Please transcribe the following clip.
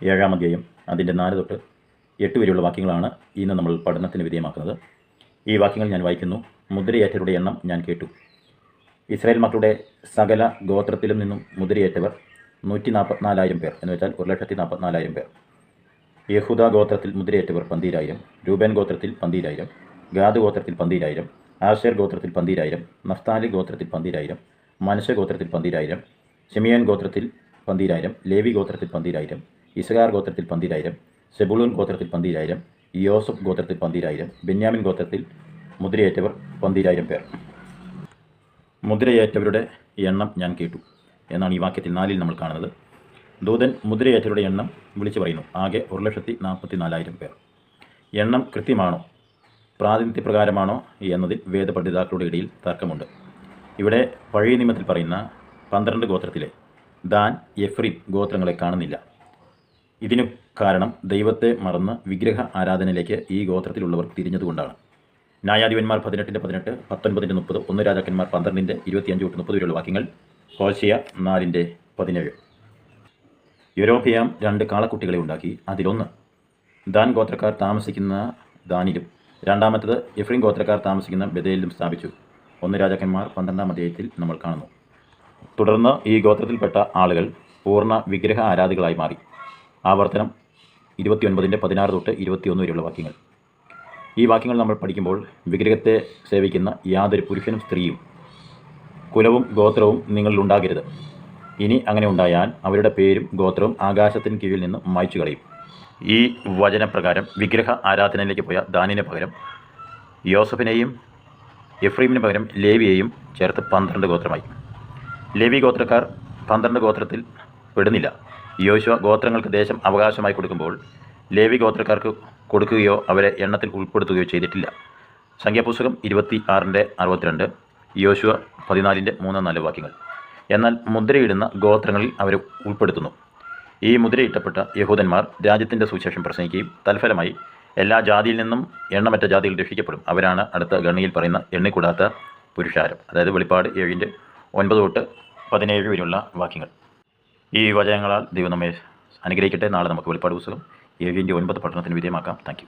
7-ാം അധ്യായം അതിൻ്റെ 4 തൊട്ട് 8 വരെയുള്ള വാക്യങ്ങളാണ് ഇന്ന് നമ്മൾ പഠനത്തിന് വിധേയമാക്കുന്നത്. ഈ വാക്യങ്ങൾ ഞാൻ വായിക്കുന്നു. മുദ്രയേറ്റവരുടെ എണ്ണം ഞാൻ കേട്ടു. ഇസ്രായേൽ മക്കളുടെ സകല ഗോത്രത്തിലും നിന്നും മുദ്രയേറ്റവർ 144,000 പേർ, എന്ന് വെച്ചാൽ 1,44,000 പേർ. യഹൂദ ഗോത്രത്തിൽ മുദ്രയേറ്റവർ 12,000, രൂബേൻ ഗോത്രത്തിൽ 12,000, ഗാദ് ഗോത്രത്തിൽ 12,000, ആശേർ ഗോത്രത്തിൽ 12,000, നഫ്താലി ഗോത്രത്തിൽ 12,000, മനശ്ശെ ഗോത്രത്തിൽ 12,000, ശിമിയോൻ ഗോത്രത്തിൽ 12,000, ലേവി ഗോത്രത്തിൽ 12,000, ഇസ്സാഖാർ ഗോത്രത്തിൽ 12,000, സെബൂലൂൻ ഗോത്രത്തിൽ 12,000, യോസഫ് ഗോത്രത്തിൽ 12,000, ബെന്യാമിൻ ഗോത്രത്തിൽ മുദ്രയേറ്റവർ 12,000 പേർ. മുദ്രയേറ്റവരുടെ എണ്ണം ഞാൻ കേട്ടു എന്നാണ് ഈ വാക്യത്തിൽ 4-ൽ നമ്മൾ കാണുന്നത്. ദൂതൻ മുദ്രയേറ്റവരുടെ എണ്ണം വിളിച്ചു പറയുന്നു. ആകെ 1,44,000 പേർ. എണ്ണം കൃത്യമാണോ, പ്രാതിനിധ്യപ്രകാരമാണോ എന്നതിൽ വേദപണ്ഡിതാക്കളുടെ ഇടയിൽ തർക്കമുണ്ട്. ഇവിടെ പഴയ നിയമത്തിൽ പറയുന്ന 12 ഗോത്രത്തിലെ ദാൻ, എഫ്രീം ഗോത്രങ്ങളെ കാണുന്നില്ല. ഇതിനു കാരണം ദൈവത്തെ മറന്ന് വിഗ്രഹ ആരാധനയിലേക്ക് ഈ ഗോത്രത്തിലുള്ളവർ തിരിഞ്ഞതുകൊണ്ടാണ്. ന്യായാധിപന്മാർ 18:18, 19:30, 1 രാജാക്കന്മാർ 12:25-30 വരെയുള്ള വാക്യങ്ങൾ, ഹോശേയ 4:17. യൊരോബെയാം 2 കാളക്കുട്ടികളെ ഉണ്ടാക്കി. അതിലൊന്ന് ദാൻ ഗോത്രക്കാർ താമസിക്കുന്ന ദാനിലും രണ്ടാമത്തത് എഫ്രീം ഗോത്രക്കാർ താമസിക്കുന്ന ബെഥേലിലും സ്ഥാപിച്ചു. 1 രാജാക്കന്മാർ 12-ാം അധ്യായത്തിൽ നമ്മൾ കാണുന്നു. തുടർന്ന് ഈ ഗോത്രത്തിൽപ്പെട്ട ആളുകൾ പൂർണ്ണ വിഗ്രഹ ആരാധികളായി മാറി. ആവർത്തനം 29:16 തൊട്ട് 21 വരെയുള്ള വാക്യങ്ങൾ. ഈ വാക്യങ്ങൾ നമ്മൾ പഠിക്കുമ്പോൾ വിഗ്രഹത്തെ സേവിക്കുന്ന യാതൊരു പുരുഷനും സ്ത്രീയും കുലവും ഗോത്രവും നിങ്ങളിലുണ്ടാകരുത്. ഇനി അങ്ങനെ ഉണ്ടായാൽ അവരുടെ പേരും ഗോത്രവും ആകാശത്തിന് കീഴിൽ നിന്ന് മായ്ച്ചു കളയും. ഈ വചനപ്രകാരം വിഗ്രഹ ആരാധനയിലേക്ക് പോയ ദാനിന് പകരം യോസഫിനെയും എഫ്രീമിന് പകരം ലേവിയെയും ചേർത്ത് 12 ഗോത്രമായി. ലേവി ഗോത്രക്കാർ 12 ഗോത്രത്തിൽ പെടുന്നില്ല. യോശുവ ഗോത്രങ്ങൾക്ക് ദേശം അവകാശമായി കൊടുക്കുമ്പോൾ ലേവി ഗോത്രക്കാർക്ക് കൊടുക്കുകയോ അവരെ എണ്ണത്തിൽ ഉൾപ്പെടുത്തുകയോ ചെയ്തിട്ടില്ല. സംഖ്യാപുസ്തകം 26:62, യോശുവ 14:3-4 വാക്യങ്ങൾ. എന്നാൽ മുദ്രയിടുന്ന ഗോത്രങ്ങളിൽ അവരെ ഉൾപ്പെടുത്തുന്നു. ഈ മുദ്രയിട്ടപ്പെട്ട യഹൂദന്മാർ രാജ്യത്തിൻ്റെ സുവിശേഷം പ്രസംഗിക്കുകയും തൽഫലമായി എല്ലാ ജാതിയിൽ നിന്നും എണ്ണമറ്റ ജാതികൾ രക്ഷിക്കപ്പെടും. അവരാണ് അടുത്ത ഗണ്ണിയിൽ പറയുന്ന എണ്ണിക്കൂടാത്ത പുരുഷാരം, അതായത് വെളിപ്പാട് 7:9 തൊട്ട് 17 വരെയുള്ള വാക്യങ്ങൾ. ഈ വചനങ്ങളാൽ ദൈവം നമ്മെ അനുഗ്രഹിക്കട്ടെ. നാളെ നമുക്ക് വെളിപ്പാട് പുസ്തകം 7:9 പഠനത്തിന് വിധേയമാക്കാം. Thank you.